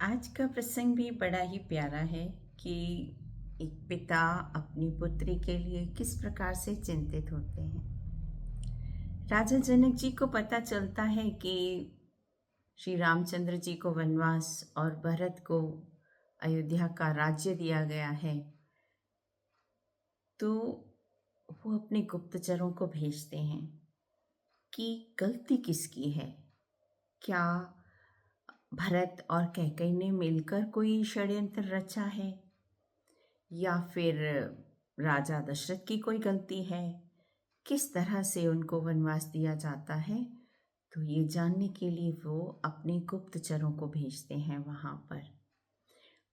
आज का प्रसंग भी बड़ा ही प्यारा है कि एक पिता अपनी पुत्री के लिए किस प्रकार से चिंतित होते हैं। राजा जनक जी को पता चलता है कि श्री रामचंद्र जी को वनवास और भरत को अयोध्या का राज्य दिया गया है, तो वो अपने गुप्तचरों को भेजते हैं कि गलती किसकी है। क्या भरत और कैकेयी ने मिलकर कोई षड्यंत्र रचा है, या फिर राजा दशरथ की कोई गलती है? किस तरह से उनको वनवास दिया जाता है, तो ये जानने के लिए वो अपने गुप्तचरों को भेजते हैं वहाँ पर।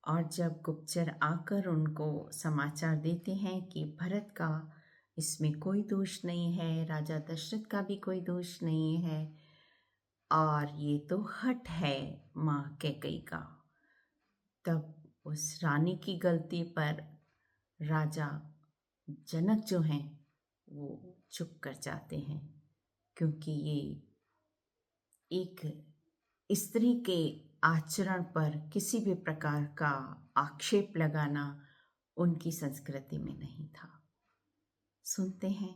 और जब गुप्तचर आकर उनको समाचार देते हैं कि भरत का इसमें कोई दोष नहीं है, राजा दशरथ का भी कोई दोष नहीं है, और ये तो हठ है माँ कैकेयी का, तब उस रानी की गलती पर राजा जनक जो हैं वो चुप कर जाते हैं, क्योंकि ये एक स्त्री के आचरण पर किसी भी प्रकार का आक्षेप लगाना उनकी संस्कृति में नहीं था। सुनते हैं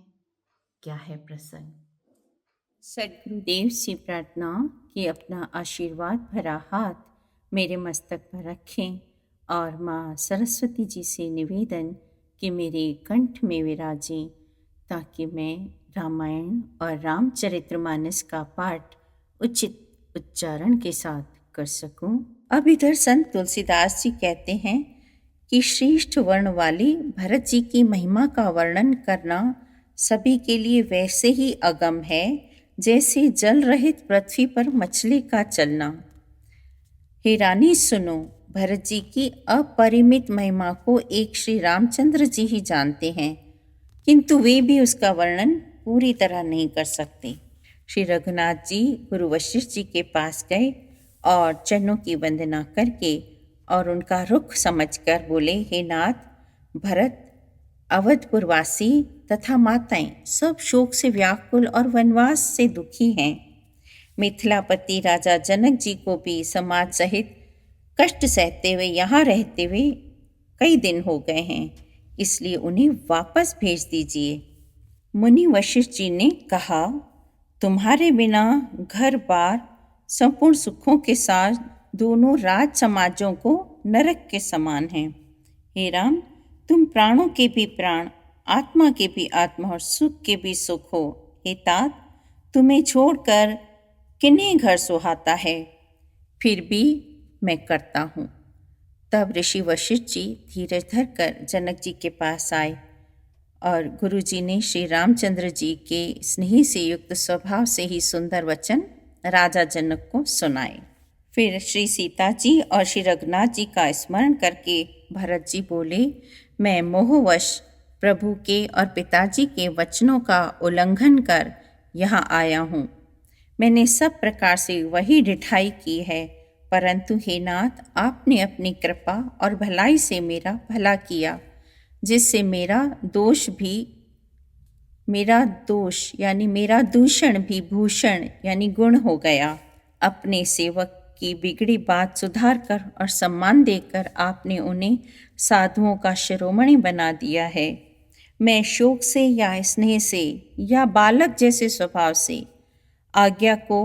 क्या है प्रसंग। सद्गुरुदेव से प्रार्थना कि अपना आशीर्वाद भरा हाथ मेरे मस्तक पर रखें, और माँ सरस्वती जी से निवेदन कि मेरे कंठ में विराजें, ताकि मैं रामायण और रामचरितमानस का पाठ उचित उच्चारण के साथ कर सकूं। अब इधर संत तुलसीदास जी कहते हैं कि श्रेष्ठ वर्ण वाली भरत जी की महिमा का वर्णन करना सभी के लिए वैसे ही अगम है जैसे जल रहित पृथ्वी पर मछली का चलना। हे रानी सुनो, भरत जी की अपरिमित महिमा को एक श्री रामचंद्र जी ही जानते हैं, किंतु वे भी उसका वर्णन पूरी तरह नहीं कर सकते। श्री रघुनाथ जी गुरु वशिष्ठ जी के पास गए और चरणों की वंदना करके और उनका रुख समझकर बोले, हे नाथ, भरत, अवधपुरवासी तथा माताएं सब शोक से व्याकुल और वनवास से दुखी हैं। मिथिलापति राजा जनक जी को भी समाज सहित कष्ट सहते हुए यहाँ रहते हुए कई दिन हो गए हैं, इसलिए उन्हें वापस भेज दीजिए। मुनि वशिष्ठ जी ने कहा, तुम्हारे बिना घर बार संपूर्ण सुखों के साथ दोनों राज समाजों को नरक के समान हैं। हे राम, तुम प्राणों के भी प्राण, आत्मा के भी आत्मा और सुख के भी सुख हो। हे तात, तुम्हें छोड़कर किन्हें घर सुहाता है, फिर भी मैं करता हूँ। तब ऋषि वशिष्ठ जी धीरज धरकर जनक जी के पास आए और गुरु जी ने श्री रामचंद्र जी के स्नेह से युक्त स्वभाव से ही सुंदर वचन राजा जनक को सुनाए। फिर श्री सीता जी और श्री रघुनाथ जी का स्मरण करके भरत जी बोले, मैं मोहवश प्रभु के और पिताजी के वचनों का उल्लंघन कर यहाँ आया हूँ। मैंने सब प्रकार से वही ढिठाई की है, परंतु हे नाथ, आपने अपनी कृपा और भलाई से मेरा भला किया, जिससे मेरा दोष यानी मेरा दूषण भी भूषण यानी गुण हो गया। अपने सेवक की बिगड़ी बात सुधार कर और सम्मान देकर आपने उन्हें साधुओं का शिरोमणि बना दिया है। मैं शोक से या स्नेह से या बालक जैसे स्वभाव से आज्ञा को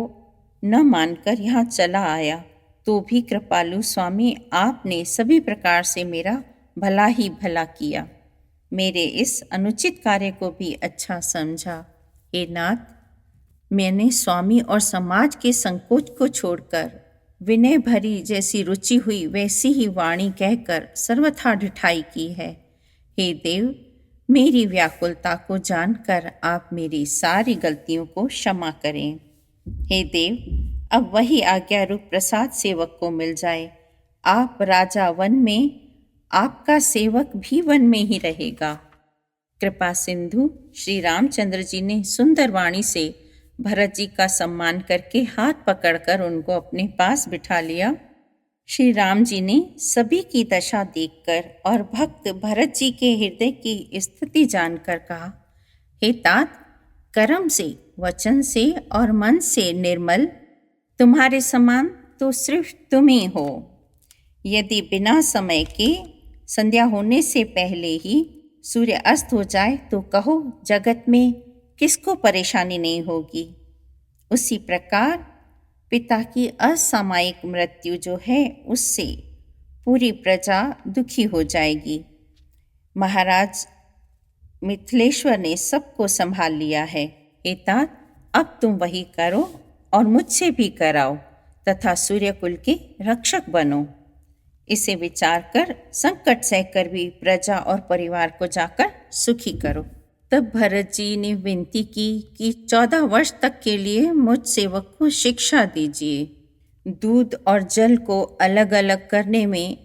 न मानकर यहाँ चला आया, तो भी कृपालु स्वामी आपने सभी प्रकार से मेरा भला ही भला किया। मेरे इस अनुचित कार्य को भी अच्छा समझा। हे नाथ, मैंने स्वामी और समाज के संकोच को छोड़कर विनय भरी जैसी रुचि हुई वैसी ही वाणी कहकर सर्वथा ढिठाई की है। हे देव, मेरी व्याकुलता को जानकर आप मेरी सारी गलतियों को क्षमा करें। हे देव, अब वही आज्ञा रूप प्रसाद सेवक को मिल जाए। आप राजा वन में, आपका सेवक भी वन में ही रहेगा। कृपा सिंधु श्री रामचंद्र जी ने सुंदर वाणी से भरत जी का सम्मान करके हाथ पकड़कर उनको अपने पास बिठा लिया। श्री राम जी ने सभी की दशा देखकर और भक्त भरत जी के हृदय की स्थिति जानकर कहा, हे तात, कर्म से, वचन से और मन से निर्मल तुम्हारे समान तो सिर्फ तुम ही हो। यदि बिना समय के संध्या होने से पहले ही सूर्य अस्त हो जाए तो कहो जगत में किसको परेशानी नहीं होगी। उसी प्रकार पिता की असामयिक मृत्यु जो है उससे पूरी प्रजा दुखी हो जाएगी। महाराज मिथिलेश्वर ने सबको संभाल लिया है। हे तात, अब तुम वही करो और मुझसे भी कराओ तथा सूर्यकुल के रक्षक बनो। इसे विचार कर संकट सहकर भी प्रजा और परिवार को जाकर सुखी करो। तब भरत जी ने विनती की कि 14 वर्ष तक के लिए मुझ सेवक को शिक्षा दीजिए। दूध और जल को अलग अलग करने में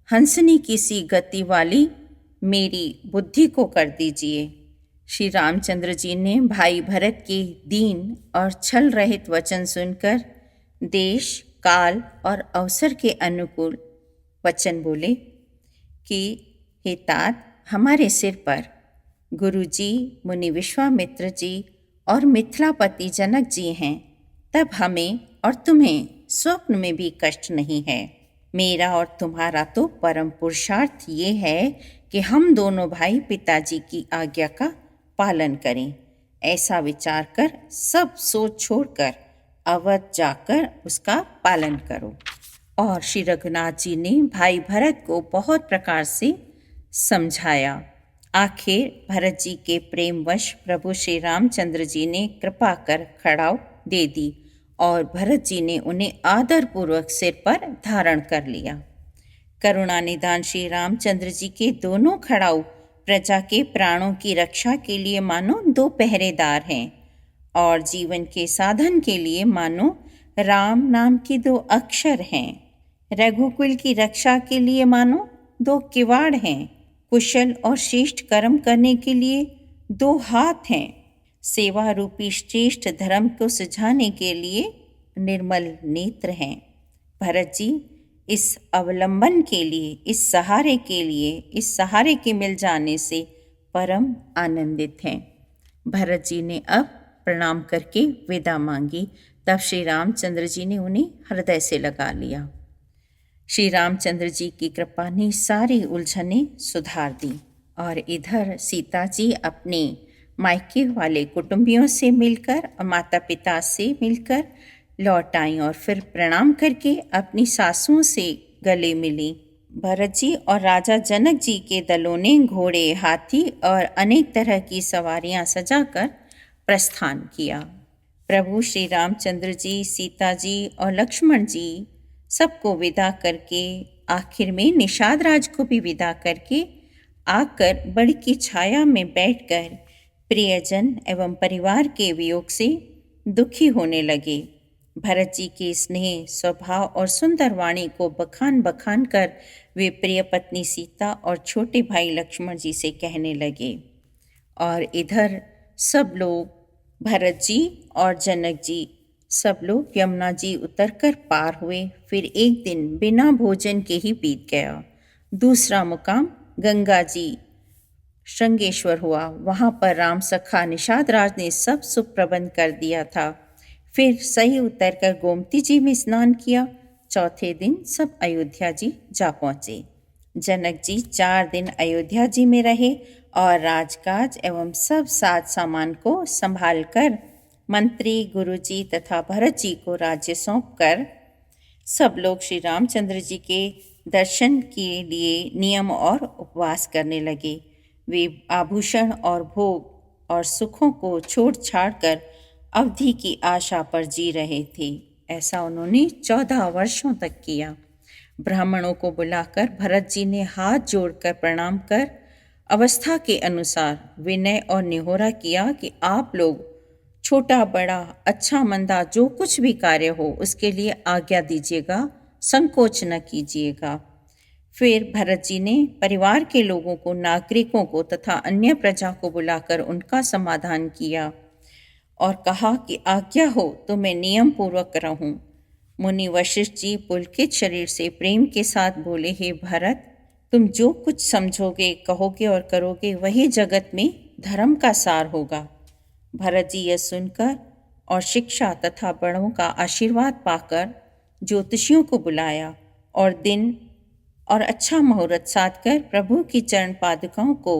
हंसनी की सी गति वाली मेरी बुद्धि को कर दीजिए। श्री रामचंद्र जी ने भाई भरत के दीन और छल रहित वचन सुनकर देश, काल और अवसर के अनुकूल वचन बोले कि हे तात, हमारे सिर पर गुरु जी, मुनि विश्वामित्र जी और मिथिलापति जनक जी हैं, तब हमें और तुम्हें स्वप्न में भी कष्ट नहीं है। मेरा और तुम्हारा तो परम पुरुषार्थ ये है कि हम दोनों भाई पिताजी की आज्ञा का पालन करें। ऐसा विचार कर सब सोच छोड़कर अवध जाकर उसका पालन करो। और श्री रघुनाथ जी ने भाई भरत को बहुत प्रकार से समझाया। आखिर भरत जी के प्रेमवश प्रभु श्री रामचंद्र जी ने कृपा कर खड़ाऊ दे दी और भरत जी ने उन्हें आदरपूर्वक सिर पर धारण कर लिया। करुणा निधान श्री रामचंद्र जी के दोनों खड़ाऊ प्रजा के प्राणों की रक्षा के लिए मानो 2 पहरेदार हैं और जीवन के साधन के लिए मानो राम नाम के 2 अक्षर हैं। रघुकुल की रक्षा के लिए मानो 2 किवाड़ हैं। कुशल और श्रेष्ठ कर्म करने के लिए 2 हाथ हैं। सेवा रूपी श्रेष्ठ धर्म को सुझाने के लिए निर्मल नेत्र हैं। भरत जी इस अवलंबन के लिए, इस सहारे के लिए, इस सहारे के मिल जाने से परम आनंदित हैं। भरत जी ने अब प्रणाम करके विदा मांगी। तब श्री रामचंद्र जी ने उन्हें हृदय से लगा लिया। श्री रामचंद्र जी की कृपा ने सारी उलझनें सुधार दी और इधर सीता जी अपने मायके वाले कुटुंबियों से मिलकर और माता पिता से मिलकर लौट आई और फिर प्रणाम करके अपनी सासुओं से गले मिली। भरत जी और राजा जनक जी के दलों ने घोड़े, हाथी और अनेक तरह की सवारियां सजाकर प्रस्थान किया। प्रभु श्री रामचंद्र जी, सीता जी और लक्ष्मण जी सबको विदा करके, आखिर में निषाद राज को भी विदा करके आकर बड़ की छाया में बैठकर प्रियजन एवं परिवार के वियोग से दुखी होने लगे। भरत जी के स्नेह, स्वभाव और सुंदर वाणी को बखान बखान कर वे प्रिय पत्नी सीता और छोटे भाई लक्ष्मण जी से कहने लगे। और इधर सब लोग, भरत जी और जनक जी, सब लोग यमुना जी उतरकर पार हुए। फिर एक दिन बिना भोजन के ही बीत गया। दूसरा मुकाम गंगा जी श्रृंगेश्वर हुआ। वहाँ पर राम सखा निषाद राज ने सब सुख प्रबंध कर दिया था। फिर सही उतरकर गोमती जी में स्नान किया। चौथे दिन सब अयोध्या जी जा पहुँचे। जनक जी 4 दिन अयोध्या जी में रहे और राजकाज एवं सब साज सामान को संभाल कर मंत्री, गुरुजी तथा भरत जी को राज्य सौंपकर सब लोग श्री रामचंद्र जी के दर्शन के लिए नियम और उपवास करने लगे। वे आभूषण और भोग और सुखों को छोड़ छाड़ कर अवधि की आशा पर जी रहे थे। ऐसा उन्होंने 14 वर्षों तक किया। ब्राह्मणों को बुलाकर भरत जी ने हाथ जोड़कर प्रणाम कर अवस्था के अनुसार विनय और निहोरा किया कि आप लोग छोटा बड़ा, अच्छा मंदा जो कुछ भी कार्य हो उसके लिए आज्ञा दीजिएगा, संकोच न कीजिएगा। फिर भरत जी ने परिवार के लोगों को, नागरिकों को तथा अन्य प्रजा को बुलाकर उनका समाधान किया और कहा कि आज्ञा हो तो मैं नियम पूर्वक रहूं। मुनि वशिष्ठ जी पुलकित शरीर से प्रेम के साथ बोले, हे भरत, तुम जो कुछ समझोगे, कहोगे और करोगे वही जगत में धर्म का सार होगा। भरत जी यह सुनकर और शिक्षा तथा बड़ों का आशीर्वाद पाकर ज्योतिषियों को बुलाया और दिन और अच्छा मुहूर्त साधकर प्रभु की चरण पादुकाओं को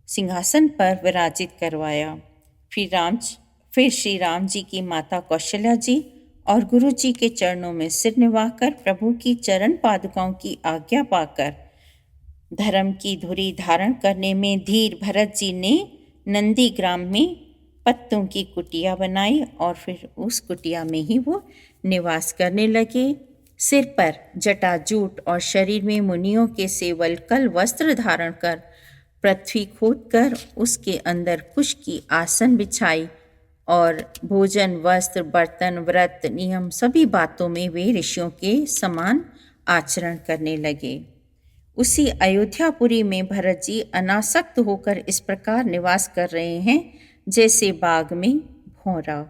सिंहासन पर विराजित करवाया। फिर श्री राम जी की माता कौशल्या जी और गुरु जी के चरणों में सिर निवाकर प्रभु की चरण पादुकाओं की आज्ञा पाकर धर्म की धुरी धारण करने में धीर भरत जी ने नंदीग्राम में पत्तों की कुटिया बनाई और फिर उस कुटिया में ही वो निवास करने लगे। सिर पर जटाजूट और शरीर में मुनियों के से वल्कल वस्त्र धारण कर पृथ्वी खोदकर उसके अंदर कुश की आसन बिछाई और भोजन, वस्त्र, बर्तन, व्रत, नियम सभी बातों में वे ऋषियों के समान आचरण करने लगे। उसी अयोध्यापुरी में भरत जी अनासक्त होकर इस प्रकार निवास कर रहे हैं जैसे बाग में भौरा।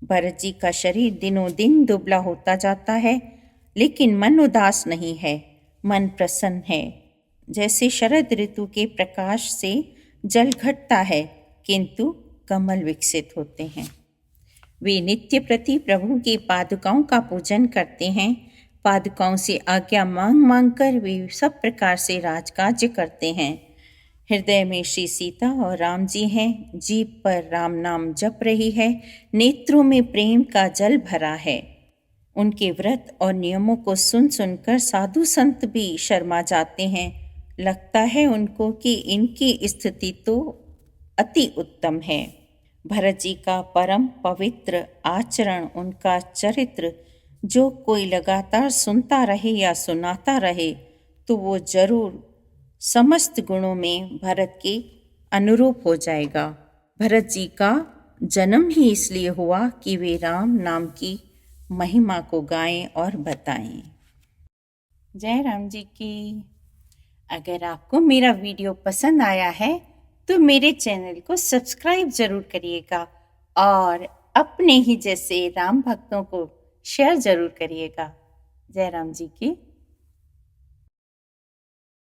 भरत जी का शरीर दिनों दिन दुबला होता जाता है, लेकिन मन उदास नहीं है, मन प्रसन्न है। जैसे शरद ऋतु के प्रकाश से जल घटता है किंतु कमल विकसित होते हैं। वे नित्य प्रति प्रभु की पादुकाओं का पूजन करते हैं। पादुकाओं से आज्ञा मांग मांग कर वे सब प्रकार से राजकार्य करते हैं। हृदय में श्री सीता और राम जी हैं, जीभ पर राम नाम जप रही है, नेत्रों में प्रेम का जल भरा है। उनके व्रत और नियमों को सुन सुनकर साधु संत भी शर्मा जाते हैं। लगता है उनको कि इनकी स्थिति तो अति उत्तम है। भरत जी का परम पवित्र आचरण, उनका चरित्र जो कोई लगातार सुनता रहे या सुनाता रहे तो वो जरूर समस्त गुणों में भरत के अनुरूप हो जाएगा। भरत जी का जन्म ही इसलिए हुआ कि वे राम नाम की महिमा को गाएं और बताएं। जय राम जी की। अगर आपको मेरा वीडियो पसंद आया है तो मेरे चैनल को सब्सक्राइब जरूर करिएगा और अपने ही जैसे राम भक्तों को शेयर जरूर करिएगा। जय राम जी की।